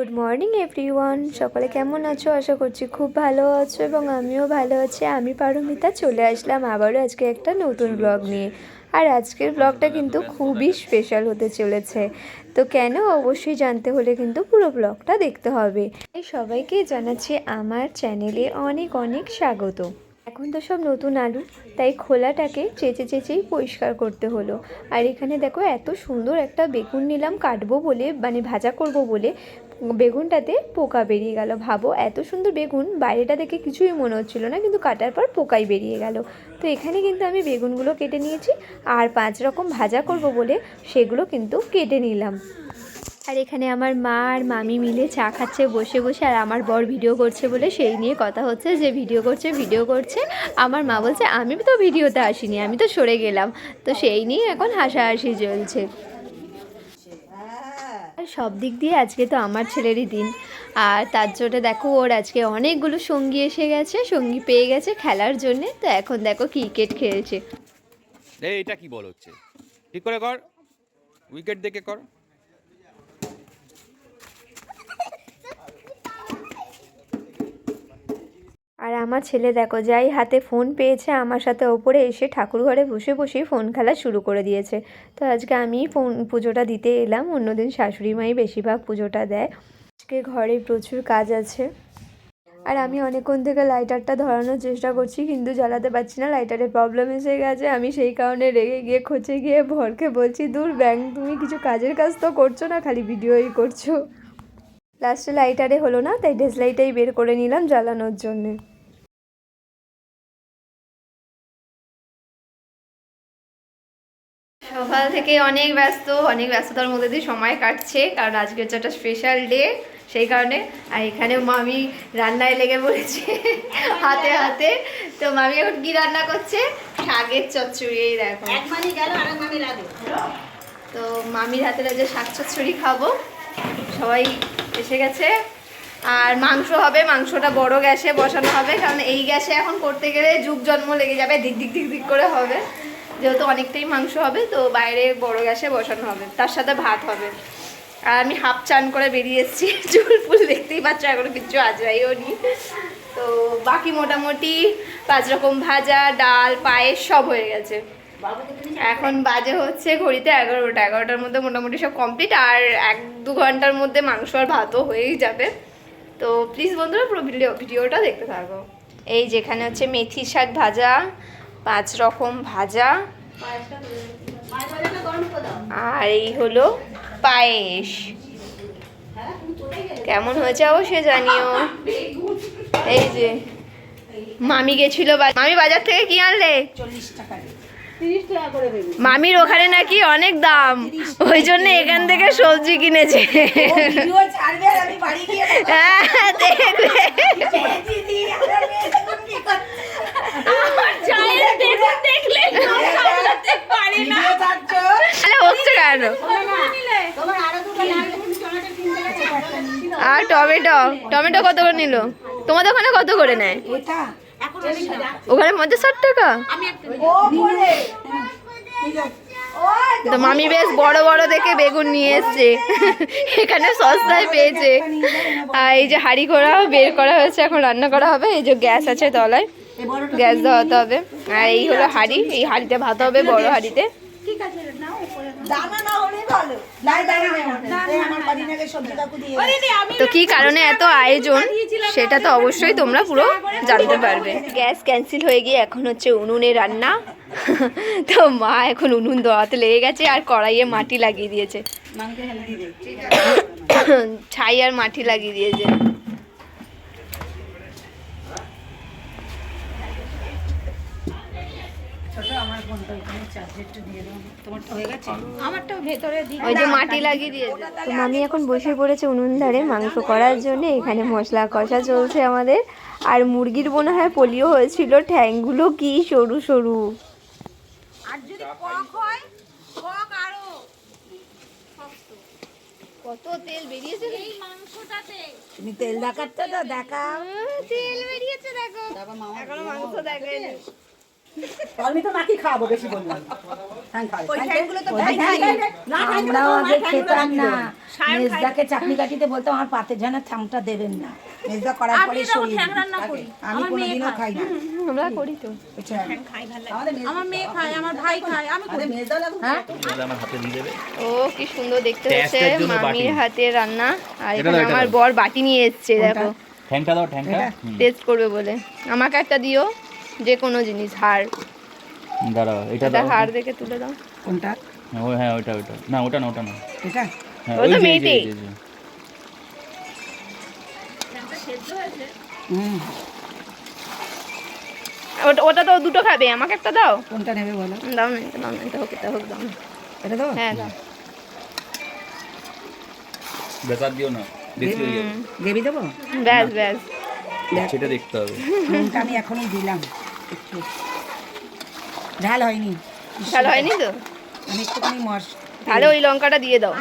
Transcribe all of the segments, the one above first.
Good morning everyone, সকলে কেমন আছো? আশা করছি খুব ভালো আছো এবং আমিও ভালো আছি। আমি পারমিতা চলে আসলাম আবারও আজকে একটা নতুন ব্লগ নিয়ে। আর আজকের ব্লগটা কিন্তু খুবই স্পেশাল হতে চলেছে। তো কেন, অবশ্যই জানতে হলে কিন্তু পুরো ব্লগটা দেখতে হবে। সবাইকে জানাচ্ছি আমার চ্যানেলে অনেক অনেক স্বাগত। এখন তো সব নতুন আলু, তাই খোলাটাকে চেঁচে চেঁচেই পরিষ্কার করতে হলো। আর এখানে দেখো এত সুন্দর একটা বেগুন নিলাম কাটবো বলে, মানে ভাজা করব বলে, বেগুনটাতে পোকা বেরিয়ে গেল। ভাবো, এত সুন্দর বেগুন, বাইরেটা দেখে কিছুই মনে হচ্ছিল না, কিন্তু কাটার পর পোকাই বেরিয়ে গেল। তো এখানে কিন্তু আমি বেগুনগুলো কেটে নিয়েছি, আর 5 রকম ভাজা করব বলে সেগুলো কিন্তু কেটে নিলাম। আর এখানে আমার মা আর মামি মিলে চা খাচ্ছে বসে বসে, আর আমার বর ভিডিও করছে বলে সেই নিয়ে কথা হচ্ছে যে ভিডিও করছে। আমার মা বলছে আমি তো ভিডিওতে আসিনি, আমি তো সরে গেলাম। তো সেই নিয়ে এখন হাসাহাসি চলছে। আর সব দিক দিয়ে আজকে তো আমার ছেলেরই দিন, আর তার জন্য দেখো ওর আজকে অনেকগুলো সঙ্গী এসে গেছে, সঙ্গী পেয়ে গেছে খেলার জন্যে। তো এখন দেখো ক্রিকেট খেলছে। এইটা কি বল হচ্ছে? ঠিক করে কর, উইকেট দেখে কর। আর আমার ছেলে দেখো, যাই হাতে ফোন পেয়েছে আমার সাথে ওপরে এসে ঠাকুর ঘরে বসে বসেই ফোন খেলা শুরু করে দিয়েছে। তো আজকে আমি পুজোটা দিতে এলাম, অন্যদিন শাশুড়ি মাই বেশিরভাগ পুজোটা দেয়। আজকে ঘরে প্রচুর কাজ আছে। আর আমি অনেকক্ষণ থেকে লাইটারটা ধরানোর চেষ্টা করছি, কিন্তু জ্বালাতে পারছি না, লাইটারের প্রবলেম এসে গেছে। আমি সেই কারণে রেগে গিয়ে খোঁচে গিয়ে ভরকে বলছি, দূর ব্যাং, তুমি কিছু কাজের কাজ তো করছো না, খালি ভিডিওই করছো। লাস্টে লাইটারে হলো না, তাই ডেসলাইটাই বের করে নিলাম জ্বালানোর জন্যে। সকাল থেকে অনেক ব্যস্ততার মধ্যে দিয়ে সময় কাটছে, কারণ আজকে হচ্ছে একটা স্পেশাল ডে, সেই কারণে। আর এখানে মামি রান্নায় লেগে পড়েছে হাতে হাতে। তো মামি এখন কি রান্না করছে? শাকের চচ্চড়ি। এই দেখো, তো মামির হাতের যে শাক চচ্চড়ি খাবো। সবাই এসে গেছে। আর মাংস হবে, মাংসটা বড় গ্যাসে বসানো হবে, কারণ এই গ্যাসে এখন করতে গেলে যুগ জন্ম লেগে যাবে, দিক দিক দিক দিক করে হবে, যেহেতু অনেকটাই মাংস হবে। তো বাইরে বড় গ্যাসে বসানো হবে, তার সাথে ভাত হবে। আর আমি হাফ চান করে বেরিয়ে এসেছি, চুল ফুল দেখতেই পাচ্ছ, এখনো কিচ্ছু আজরাইও নি। তো বাকি মোটামুটি 5 রকম ভাজা, ডাল, পায়েস সব হয়ে গেছে। এখন বাজে হচ্ছে ঘড়িতে 11টার মধ্যে মোটামুটি সব কমপ্লিট। আর 1-2 ঘন্টার মধ্যে মাংস আর ভাতও হয়েই যাবে। তো প্লিজ বন্ধুরা পুরো ভিডিওটা দেখতে থাকো। এই যেখানে হচ্ছে মেথি শাক ভাজা, 5 রকম ভাজা, আর এই হলো পায়েস। কেমন হয়েছে অবশ্যই জানিও। এই যে মামি গেছিল, মামি বাজার থেকে কি আনলে? 40 টাকা। মামির ওখানে নাকি অনেক দাম, ওই জন্য এখান থেকে সবজি কিনেছে। হ্যাঁ, দেখবে হচ্ছে কেন। আর টমেটো কত করে নিল? তোমাদের ওখানে কত করে নেয়? ওখানে 50-60 টাকা। তো মামি বেশ বড় বড় দেখে বেগুন নিয়ে এসছে, এখানে সস্তায় পেয়েছে। আর এই যে হাঁড়ি করা বের করা হয়েছে, এখন রান্না করা হবে। এই যে গ্যাস আছে তলায়, গ্যাস দেওয়াতে হবে। আর এই হলো হাঁড়ি, এই হাঁড়িতে ভাত হবে, বড় হাঁড়িতে। তো কি কারণে এত আয়োজন, সেটা তো অবশ্যই তোমরা পুরো জানতে পারবে। গ্যাস ক্যান্সেল হয়ে গিয়ে এখন হচ্ছে উনুনে রান্না। তো মা এখন উনুন ধোয়াতে লেগে গেছে, আর কড়াইয়ে মাটি লাগিয়ে দিয়েছে, ছাই আর মাটি লাগিয়ে দিয়েছে। ওই যে মাটি লাগিয়ে দিয়েছে। তো মামি এখন বসে পড়েছে উনুন ধারে মাংস করার জন্য। এখানে মশলা কষা চলছে আমাদের। আর মুরগির মনে হয় পোলিও হয়েছিল, ঠ্যাংগুলো কি সরু সরু। কত তেল বেরিয়েছে এই মাংসটাতে। তুমি তেল দেখাচ্ছ তো, দেখাও। তেল বেরিয়েছে দেখো, এখনো মাংস দেখেনি। পারমিতা নাকি খাবো বেশি বললাম আমরাও আগে খেতাম না, মেজদাকে চাটনি কাটিতে বলতাম আমার পাতে যেন থামটা দেবেন না। মেজদা করার পরে শরীর আমি কোনোদিনও খাই না। আমরা করি তো। আমার মেয়ে খায়, আমার ভাই খায়, আমি করি। মেজদা লাগু হ্যাঁ আমার হাতে দিয়ে দেবে। ও কি সুন্দর দেখতে হচ্ছে টেস্টের জন্য মামির বাটি। হাতে রান্না। আর এটা এখানে দাও, এটা আমার দাও। বর বাটি নিয়ে এসেছে দেখো ঠ্যাংটা দাও, ঠ্যাংটা। টেস্ট করবে বলে। আমাকে একটা দিও, যে কোনো জিনিস, হাড়। দাঁড়াও, এটা এটা দাও। হাড় দেখে তুলে দাও। কোনটা হ্যাঁ ওইটা না, ওটা না, ওটা না। এটা হ্যাঁ, ওই তো ওই যে, মেয়েটাই। এই যে। হুম ওটা তো দুটো খাবে, আমাকে একটা দাও। কোনটা নেবে বলো? দাও না, এটা দাও না, এটা হোক, এটা হোক, দাও না। এটা দাও। হ্যাঁ দাও। বেসার দিও না, বেশি হয়ে যাবে। গ্রেভি দেবো? ব্যাস ব্যাস। সেটা দেখতে হবে। নুনটা আমি এখনই দিলাম একটু। ঝাল হয়নি, ভালো হয়নি তো? আমি একটুখানি তাহলে ওই লঙ্কাটা দিয়ে দাও।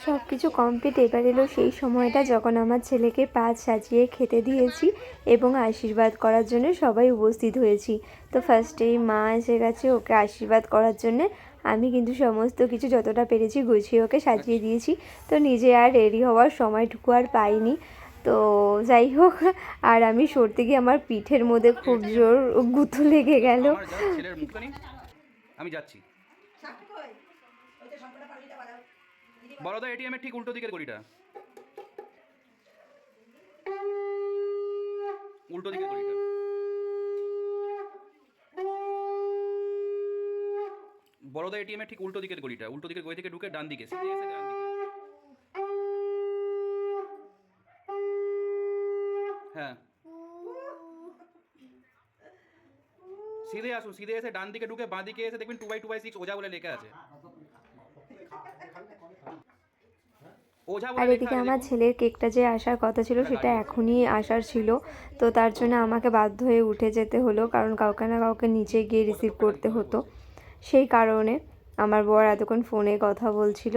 সব কিছু কমপ্লিট। এবার এলো সেই সময়টা যখন আমার ছেলেকে পাত সাজিয়ে খেতে দিয়েছি এবং আশীর্বাদ করার জন্য সবাই উপস্থিত হয়েছি। তো ফার্স্টেই মা এসে গেছে ওকে আশীর্বাদ করার জন্যে। আমি কিন্তু সমস্ত কিছু যতটা পেরেছি গুছিয়ে ওকে সাজিয়ে দিয়েছি। তো নিজে আর রেডি হওয়ার সময়টুকু আর পাইনি। তো যাই হোক, আর আমি সরতে গিয়ে আমার পিঠের মধ্যে খুব জোর গুঁতো লেগে গেল। আমার যা ছেলের মুখখানি, আমি যাচ্ছি। বড়দা এটিএম এর ঠিক উল্টো দিকের গড়িটা, উল্টো দিকের গড়িটা। বড়দা এটিএম এর ঠিক উল্টো দিকের গড়িটা, উল্টো দিকের গড়ি থেকে ঢুকে ডান দিকে, সিধে এসে ডান দিকে। হ্যাঁ, সিধে আসুন, সিধে এসে ডান দিকে ঢুকে বাঁ দিকে এসে দেখবেন 2/2/6 ওঝা বলে লেখা আছে। আর এদিকে আমার ছেলের কেকটা যে আসার কথা ছিল সেটা এখনই আসার ছিল। তো তার জন্য আমাকে বাধ্য হয়ে উঠে যেতে হলো, কারণ কাউকে না কাউকে নিচে গিয়ে রিসিভ করতে হতো। সেই কারণে আমার বর এতক্ষণ ফোনে কথা বলছিল।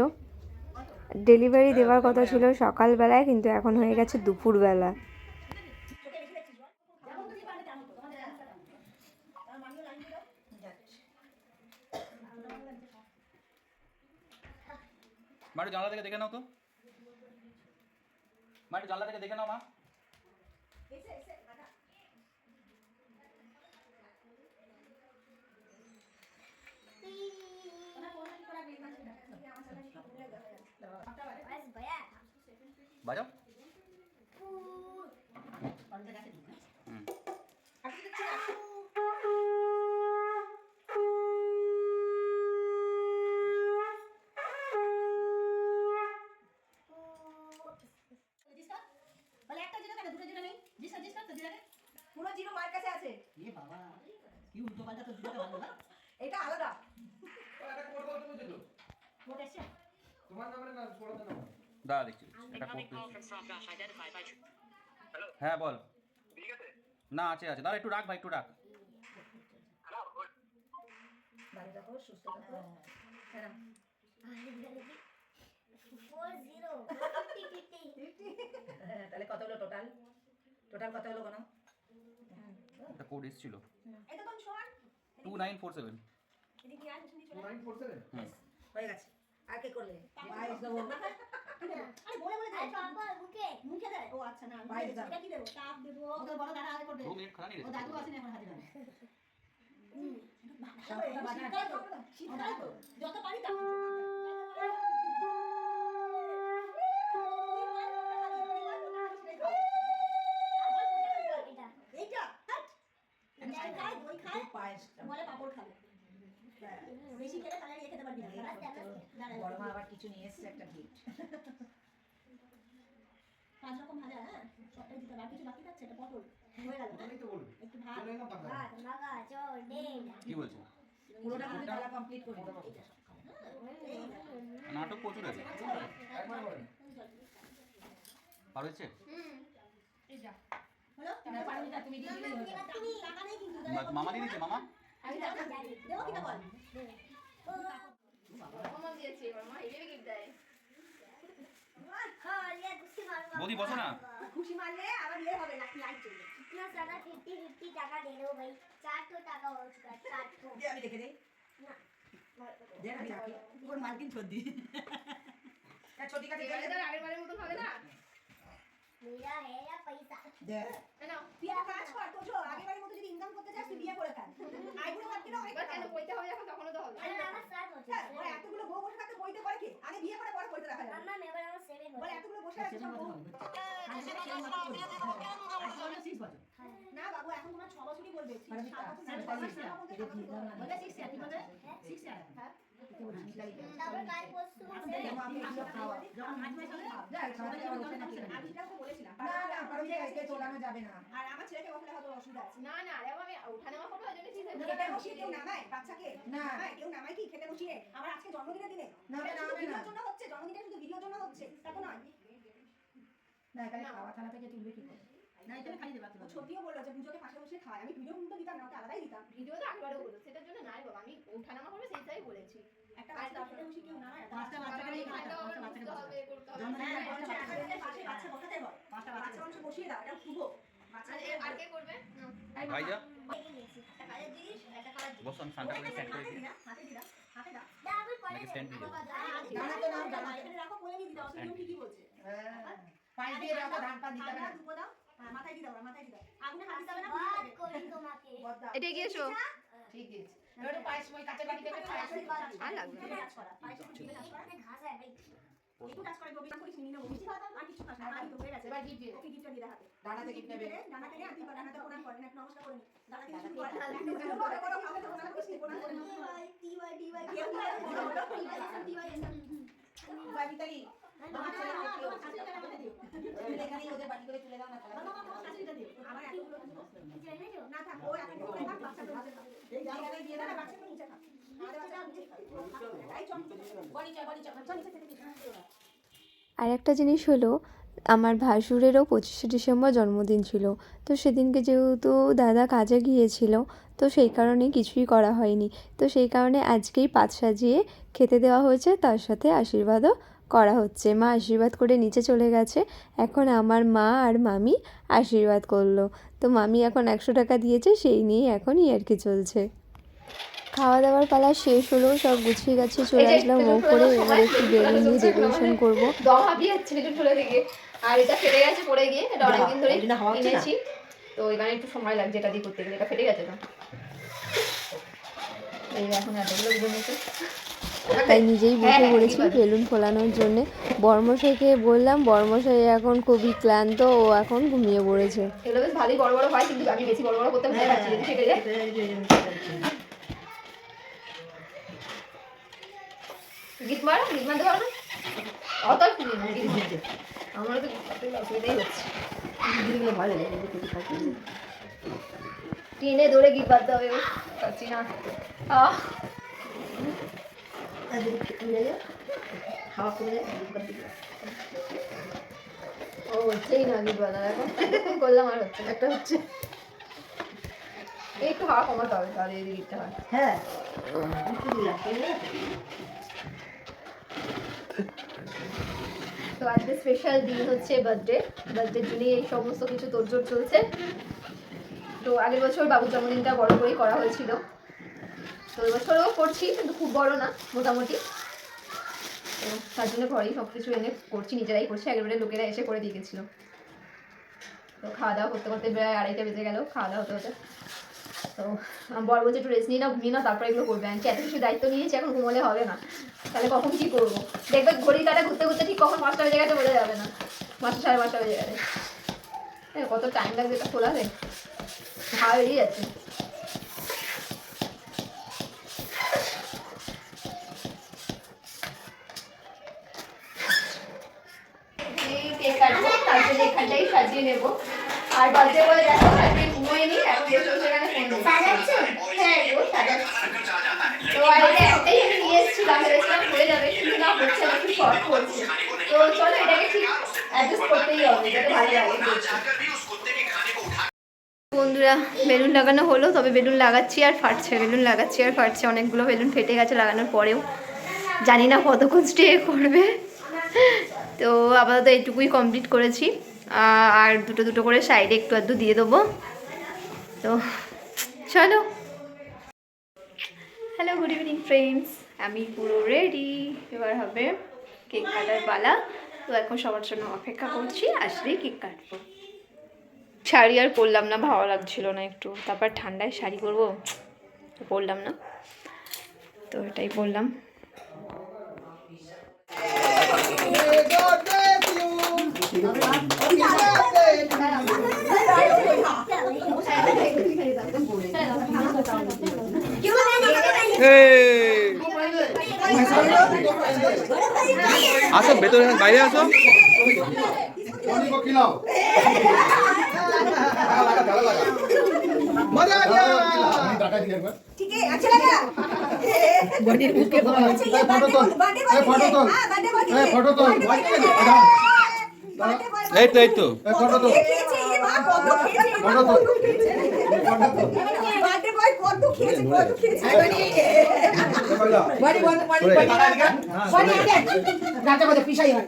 ডেলিভারি দেওয়ার কথা ছিল সকালবেলায়, কিন্তু এখন হয়ে গেছে দুপুরবেলা। মা একটু জানলা থেকে দেখে নাও তো, মা একটু জানলা থেকে দেখে নাও মা। বাজাও। পুরো জিরো মার কাছে আছে। এ বাবা, কি উল্টো পাল্টা তো জিরোটা ভালো না? এটা আলাদা। দাঁড়া দেখছি, এটা কোড। হ্যাঁ বল। না আছে আছে, দাঁড়া একটু রাখ ভাই, একটু রাখ। ভালো থাকো, সুস্থ থাকো। তাহলে কত হলো টোটাল? টোটাল কত হলো কোনো? এটা কোড এসেছিল 2947। হয়ে গেছে। আর কে করলে? বাইশ দেবো। আরে বলে বলে দাও। বাবা মুখে দেয়। ও আচ্ছা না, এটা কি দেবো? তাপ দেবো। ওদের বড় দাদা আগে করবে। 2 মিনিট খানা নিয়ে ও দাদু আসেনি এখন হাতে ধরে। শীতকালে তো যত পারি তাপ এইটা খায় দই খায় বলে পাপড় খাবে। বেশি খেলে তাহলে খেতে পারবি না। বড় মা আবার কিছু নিয়ে এসেছে, একটা গিফট। 5 রকম ভাজা। হ্যাঁ সবটাই দিতে আর কিছু বাকি থাকছে, এটা পটল হয়ে গেল। একটু ভাত লাগা চল দে। কি বলছো? পুরোটা আমি তালা কমপ্লিট করে দেব। নাটক প্রচুর আছে। পার হচ্ছে? এই যা হলো। না পারমিতা তুমি দিয়ে দিলেই হলো। টাকা নেই কিন্তু। মামা দিয়ে দিচ্ছে, মামা। আমি দেবো কিনা বল। মামা দিয়েছে, মামা হিসেবে গিফট দেয়। বৌদি বসো না। খুশি মারলে আবার বিয়ে হবে না, লাইট চলবে। इतना सारा 50 টাকা दे दो भाई, 400 টাকা हो चुका है, 400 দে আমি দেখে দেই। ना দে না চাকি। ওর মালকিন ছোদ্দি। তা ছোটি কাছে দে। मेरा है या पैसा দে। তুই একটা কাজ কর, তো আগেবারের মতো যদি ইনকাম করতে চাস তুই বিয়ে করে ফেল। আইবুড়ো ভাবছি না অনেক কেন কইতে হবে এখন তখনও তো হবে। अरे আমার 7 হচ্ছে বলে এতগুলো বউ বসে থাকতে বইতে করে কি? আগে বিয়ে করে পরে কইতে দেখা যাবে। মাম্মা এবার আমার 7 বলে হচ্ছে এতগুলো বসে আছে সব বউ। না বাবু এখন তোমার 6 বছরই বলবে। 7 বছর বলে 6 ইয়ার কি বলে? 6 ইয়ার। হ্যাঁ। তারপর কাল পরশু মাসে আমি খাওয়া যখন 8 মাস হবে যা খাওয়া দাওয়া করতে না। আমি সেটা তো বলেছিলাম। না না কারণ একে তোলানো যাবে না। আর আমার ছেলেকে বসলে হয়তো অসুবিধা আছে। না না আরে আমি উঠানামা করবো ওই জন্য চিন্তা খেতে বসিয়ে কেউ নামায় বাচ্চাকে? না কেউ নামায় কি খেতে বসিয়ে? আমার আজকে জন্মদিনের দিনে না না ভিডিওর জন্য হচ্ছে, জন্মদিনটা শুধু ভিডিওর জন্য হচ্ছে তা তো নয়। না এখানে খাওয়া থালা থেকে তুলবে কি করে? না এখানে খালি দেবা। ছোটিও বললো যে পুজোকে পাশে বসে খায়। আমি ভিডিও কিন্তু দিতাম না, ওটা আলাদাই দিতাম। ভিডিও তো আগেবারও বলো সেটার জন্য নাই বাবা, আমি উঠানামা করবো সেইটাই বলেছি। একটা বাচ্চা খেতে বসে কেউ নামায়? পাঁচটা বাচ্চাকে বাচ্চাকে নিয়ে নিয়ে খাওয়া খাওয়া বাচ্চাকে হবে, করতে হবে। জন্মদিনের পাশে বাচ্চা বসাতে হয়। বাচ্চা মানুষ বসিয়ে দাও, এটা শুভ। বাচ্চা আর কে করবে? ভাইজা একটা কাজের জিনিস, একটা খারাপ জিনিস। বস আমি সানটা করে সেট করে হাতে দিই দিদা, হাতে দিদা, হাতে দাও। দাও পরে নাকি সেন্ড দিও দাঁড়াতে নাও, দাঁড়াতে। এখানে রাখো, কোলে নিয়ে দিদাও, তুমি ঠিকই বলছে। পায়ে দিয়ে রাখো, ধান পান দিতে হবে না। দুপো দাও, মাথায় দিয়ে দাও, মাথায় দিয়ে দাও। আগুনে হাত দিতে হবে না, বুঝতে বাদ হবে। করি তোমাকে এটা কি এসো ঠিক আছে। এবারে পায়েস মই কাঁচা বাটি দেবে, পায়েস আর লাগবে না। কাজ করা, পায়েস কাজ করা। এখানে ঘাস আছে ভাই একটু কাজ করে গোবিন্দা করিস নিয়ে নেবো। বেশি কথা আর কিছু কাজ না, আর তো হয়ে গেছে। এবার গিফট দিয়ে ওকে গিফটটা দিয়ে হাতে। ডানাতে গিফট নেবে। ডানাতে নিয়ে তুই ডানাতে প্রণাম কর, না নমস্কার করে নি। ডানা থেকে শুরু কর। বড় বড় ভাবে তো প্রণাম করিস, প্রণাম করে নি। টিওয়াই কেউ না, বাড়ি তালি। আমার ছেলে কেউ কাঁচা টাকা দিও। এখানেই ওদের বাড়ি করে তুলে দাও না। মামা কাঁচিটা দিও। আমার এতগুলো না থাক, ও একটা করে থাক, বাচ্চাকে হাতে দাও। এই জায়গায় দিয়ে দাও, বাচ্চাকে নিচে থাক। আমাদের বাচ্চা নিচে থাক। এই চল, বড়ি চল, বড়ি চল, চল নিচে থেকে দিও। আর একটা জিনিস হলো আমার ভাসুরেরও 25শে ডিসেম্বর জন্মদিন ছিল, তো সেদিনকে যেহেতু দাদা কাজে গিয়েছিল তো সেই কারণে কিছুই করা হয়নি, তো সেই কারণে আজকেই পাত সাজিয়ে খেতে দেওয়া হয়েছে, তার সাথে আশীর্বাদও করা হচ্ছে। মা আশীর্বাদ করে নিচে চলে গেছে, এখন আমার মা আর মামি আশীর্বাদ করলো। তো মামি এখন 100 টাকা দিয়েছে, সেই নিয়েই এখন ইয়ার্কি চলছে। খাওয়া দাওয়ার পালা শেষ হলো, সব গুছিয়ে গাছিয়ে চলে আসলাম ও করে। এবার একটু বেলুন দিয়ে ডেকোরেশন করবো। দম হাঁপিয়ে যাচ্ছে বেলুন ফুলে থেকে, আর এটা ফেটে গেছে পড়ে গিয়ে, এটা অনেকদিন ধরে কিনেছি তো এখানে একটু সময় লাগছে এটা দিয়ে করতে গেলে, এটা ফেটে গেছে না। এই এখন এতগুলো বেলুন তাই নিজেই বসে পড়েছি বেলুন ফোলানোর জন্যে। বর্মশাইকে বললাম, বর্মশাই এখন খুবই ক্লান্ত, ও এখন ঘুমিয়ে পড়েছে। এগুলো বেশ ভালোই বড় বড় হয়, কিন্তু আমি বেশি বড় বড় করতে ভয় পাচ্ছি যদি ফেটে যায়। গিট মারতে পারো না অত আমার তো অসুবিধাই হচ্ছে, টেনে ধরে গিট বাঁধতে হবে, পারছি না। ও হচ্ছেই না গিট বাঁধা, এখন করলাম আর হচ্ছে একটা হচ্ছে। একটু হাওয়া কমাতে হবে তাহলে এই গিটটা হয়। হ্যাঁ তো আজকে স্পেশাল দিন হচ্ছে বার্থডের জন্যই এই সমস্ত কিছু তোড়জোড় চলছে। তো আগের বছর বাবুর জন্মদিনটা বড় করেই করা হয়েছিল, তো এবছরও করছি কিন্তু খুব বড় না, মোটামুটি। তো তার জন্য ঘরেই সব কিছু এনে করছি, নিজেরাই করছি, আগেরবারে লোকেরা এসে করে দিয়ে গেছিলো। তো খাওয়া দাওয়া করতে করতে প্রায় 2:30টা বেজে গেল খাওয়া দাওয়া হতে হতে। তো বর বলছে একটু রেস্ট নিয়ে নাও, ঘুমিয়ে নাও, তারপরে এগুলো করবে। আমি এত কিছু দায়িত্ব নিয়েছি, এখন ঘুমোলে হবে না, তাহলে কখন কী করবো? দেখবে ঘড়ি কাটা ঘুরতে ঘুরতে ঠিক কখন 5টা বেজে গেছে বোঝা যাবে না, 5টা 5:30 বেজে গেছে। হ্যাঁ কত টাইম লাগবে এটা খোলাতে, হাওয়া বেরিয়ে যাচ্ছে। কেক কাটবো, তার জন্য এখানটাই সাজিয়ে নেবো। আর বাজে বলে দেখো আজকে ঘুমোয় নি, এখন বসে বসে এখানে ফোন সাজাচ্ছে। হ্যাঁ ও সাজাচ্ছে। তো আর এটা একটাই আমি নিয়ে এসেছিলাম, ভেবেছিলাম হয়ে যাবে, কিন্তু না হচ্ছে না, একটু শর্ট করছে। তো চলো এটাকে ঠিক অ্যাডজাস্ট করতেই হবে, যাতে ভালো লাগে। বন্ধুরা বেলুন লাগানো হলো, তবে বেলুন লাগাচ্ছি আর ফাটছে, অনেকগুলো বেলুন ফেটে গেছে লাগানোর পরেও। জানি না কতক্ষণ স্টে করবে, তো আপাতত এইটুকুই কমপ্লিট করেছি। আর দুটো দুটো করে সাইডে একটু আধটু দিয়ে দেবো। তো চলো। হ্যালো, গুড ইভিনিং ফ্রেন্ডস, আমি পুরো রেডি। এবার হবে কেক কাটার পালা। তো এখন সবার জন্য অপেক্ষা করছি, আসলেই কেক কাটবো। শাড়ি আর পরলাম না, ভালো লাগছিল না একটু, তারপর ঠান্ডায় শাড়ি পরবো, পরলাম না, তো এটাই পরলাম। আসো ভেতরে, বাইরে আসো। ठीक है, अच्छा लगा? বডির মুখে বল। अच्छा, ये बर्थडे बॉय है। हाँ, बर्थडे बॉय है। এই তো এই তো ये खींचे, ये माँ कौन खींचे? बर्थडे बॉय कौन खींचे? বডি বল, বডি বল। বডি আগে। রাতে বলে পিছাই হয়।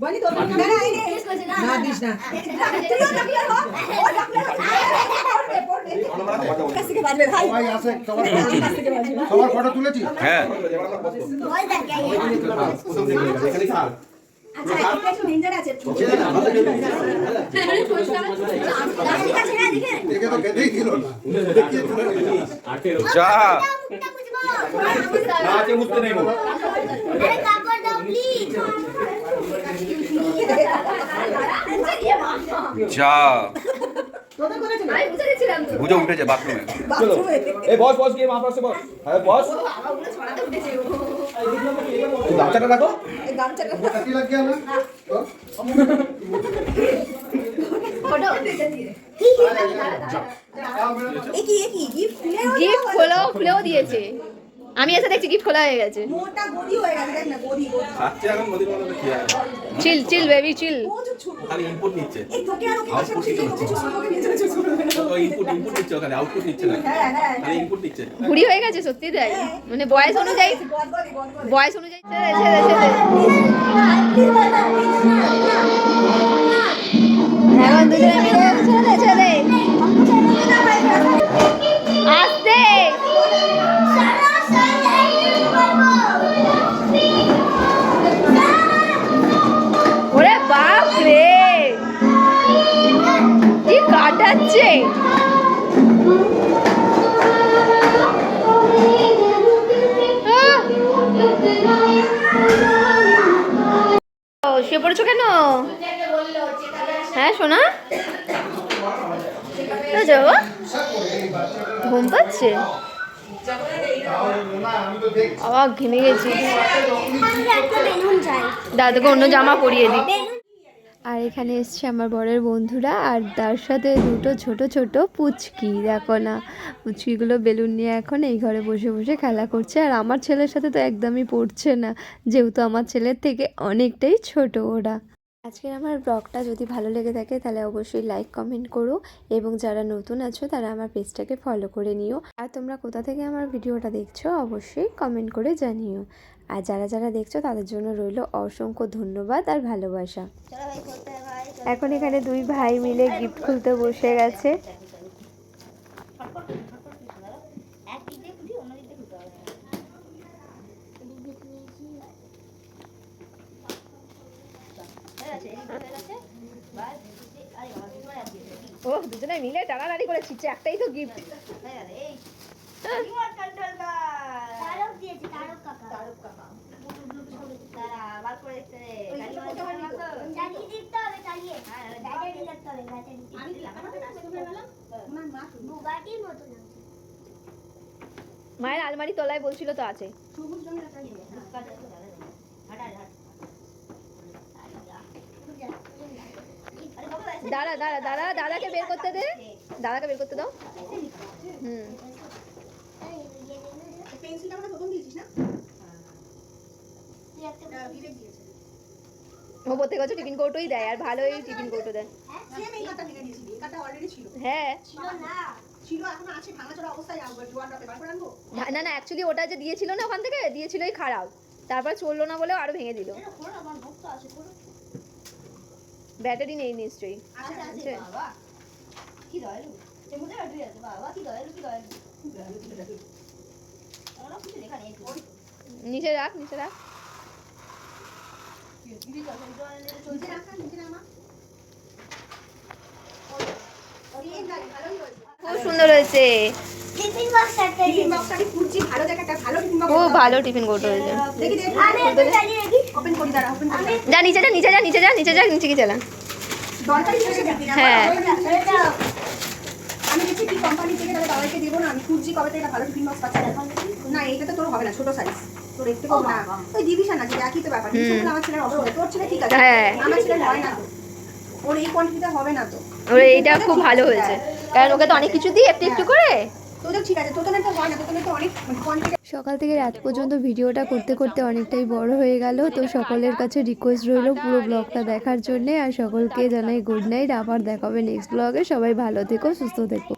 বডি তো না না আইনে। না দিস না। সবার ফটো তুলেছি। হ্যাঁ বল দেখ কে अच्छा, एक একটু ডেঞ্জার আছে। দেখে তো কেঁদেই দিল না। যা মুখটা বুঝবো আরে কাপড় দাও প্লিজ যা তোদের কোথায় ছিল? আমি বুঝে গেছিলাম তো, বুঝে উঠেছে বাথরুমে। বাথরুমে। ए बॉस बॉस के वहां पर से बॉस अरे बॉस ওগুলো ছড়াতে উঠেছে ও। तू गामछाটা রাখো এই গামছাটা কি লাগিয়ে না? ফটো কি গিফট খুলে গিফট খুলেও দিয়েছে। আমি এসে দেখছি গিফট খোলা হয়ে গেছে। মোটা গদি হয়ে গেছে, দেখ না গদি। আচ্ছা এখন মোদি বলতে কি আছে চিল চিল বেবি চিল। ও যে ছোট। খালি ইনপুট নিচ্ছে এই তোকে আর ওকে পাশাপাশি দিয়ে কিছু সম্পর্কে নিচে শুরু করে না। ও ইনপুট নিচ্ছে ওখানে আউটপুট নিচ্ছে না হ্যাঁ হ্যাঁ। খালি ইনপুট নিচ্ছে ঘুরি হয়ে গেছে সত্যি তাই, মানে বয়স অনুযায়ী গদগদি। বয়স অনুযায়ী ছেড়ে ছেড়ে ছেড়ে। এখন দুজনে মিলে ছেড়ে ছেড়ে আস্তে। ওরে বাপ রে, কি কাটাচ্ছে। শুয়ে পড়েছো কেন? হ্যাঁ সোনা, যাবো ঘুম পাচ্ছে, আবার ঘেমে গেছি। একটা বেলুন চাই দাদাকে অন্য জামা পরিয়ে দিই। আর এখানে এসছে আমার বরের বন্ধুরা, আর তার সাথে দুটো ছোট ছোট পুচকি। দেখো না, পুচকিগুলো বেলুন নিয়ে এখন এই ঘরে বসে বসে খেলা করছে। আর আমার ছেলের সাথে তো একদমই পড়ছে না, যেহেতু আমার ছেলের থেকে অনেকটাই ছোট ওরা। আজকের আমার ব্লগটা যদি ভালো লেগে থাকে তাহলে অবশ্যই লাইক কমেন্ট করো, এবং যারা নতুন আছো তারা আমার পেজটাকে ফলো করে নিও। আর তোমরা কোথা থেকে আমার ভিডিওটা দেখছো অবশ্যই কমেন্ট করে জানিও। আর যারা যারা দেখছো তাদের জন্য রইল অসংখ্য ধন্যবাদ আর ভালোবাসা। চলো ভাই করতে ভাই এখন এখানে দুই ভাই মিলে গিফট খুলতে বসে গেছে। এক দিক দিয়ে খুঁটি অন্য দিক দিয়ে খুঁটতে হবে ও দুজনে মিলে টানাটানি করে ছিচ্ছে, একটাই তো গিফট। তারক দিয়েছে তারক কাকা চালিয়ে দিতে হবে চালিয়ে ব্যাটারি লাগতে হবে বুগাটির মতো না মায়ের আলমারি তলায় বলছিল তো আছে। দাঁড়া দাঁড়া দাঁড়া, দাদাকে বের করতে দে, দাদাকে বের করতে দাও। হুম পেন্সিলটা আমরা প্রথম দিয়েছিস না? তুই একটা বিবেক দিয়েছে। ও প্রত্যেক বছর টিফিন কৌটোই দেয়, আর ভালোই টিফিন কৌটো দেয়। সেম এই কাটা ভেঙে দিয়েছিলি, এই কাটা অলরেডি ছিল। হ্যাঁ ছিল না ছিল এখন আছে ভাঙাচোরা অবস্থায় জোয়ার ড্রপে বার করে আনবো না না অ্যাকচুয়ালি ওটা যে দিয়েছিল না ওখান থেকে দিয়েছিলই খারাপ, তারপর চললো না বলেও আরো ভেঙে দিল। আমার মুখ তো আছে পুরো ব্যাটারি নেই নিশ্চয়ই। আছে আছে বাবা কি দয়ালু এর মধ্যে ব্যাটারি আছে বাবা কি দয়ালু আমরা কিছু লেখা নেই নিচে রাখ নিচে রাখ। চলছে রাখা নিচে নামা খুব সুন্দর হয়েছে, টিফিন বক্স একটা টিফিন বক্সটাকে খুঁজছি ভালো জায়গাটা ভালো টিফিন বক্স খুব ভালো টিফিন কোট হয়েছে। দেখি দেখি আমি একটা চালিয়ে রাখি ওপেন করি দাঁড়া ওপেন করি যা নিচে যা নিচে যা নিচে যা নিচে যা নিচে কি চালা। দরকারি জিনিস দেখি না হ্যাঁ। এটা আমি দেখছি কি কোম্পানি থেকে তাহলে দাদাকে দেবো না, আমি খুঁজছি কবে থেকে একটা ভালো টিফিন বক্স পাচ্ছি না। এইটা তো তোর হবে না, ছোট সাইজ তোর একটু কম না, ওই ডিভিশন আছে একই তো ব্যাপার। ডিভিশন আমার ছেলের হবে, তোর ছেলে ঠিক আছে, হ্যাঁ। আমার ছেলের হয় না তো, ওর এই কোয়ান্টিটিতে হবে না তো। ওর এইটা খুব ভালো হয়েছে, কারণ ওকে তো অনেক কিছু দিই একটু একটু করে। তোদের ঠিক আছে, তোদের তো হয় না, তোদের তো অনেক কোয়ান্টিটি। সকাল থেকে রাত পর্যন্ত ভিডিওটা করতে করতে অনেকটাই বড় হয়ে গেল। তো সকলের কাছে রিকোয়েস্ট রইল পুরো ব্লগটা দেখার জন্যে, আর সকলকে জানাই গুড নাইট। আবার দেখা হবে নেক্সট ব্লগে। সবাই ভালো থেকো, সুস্থ থেকো।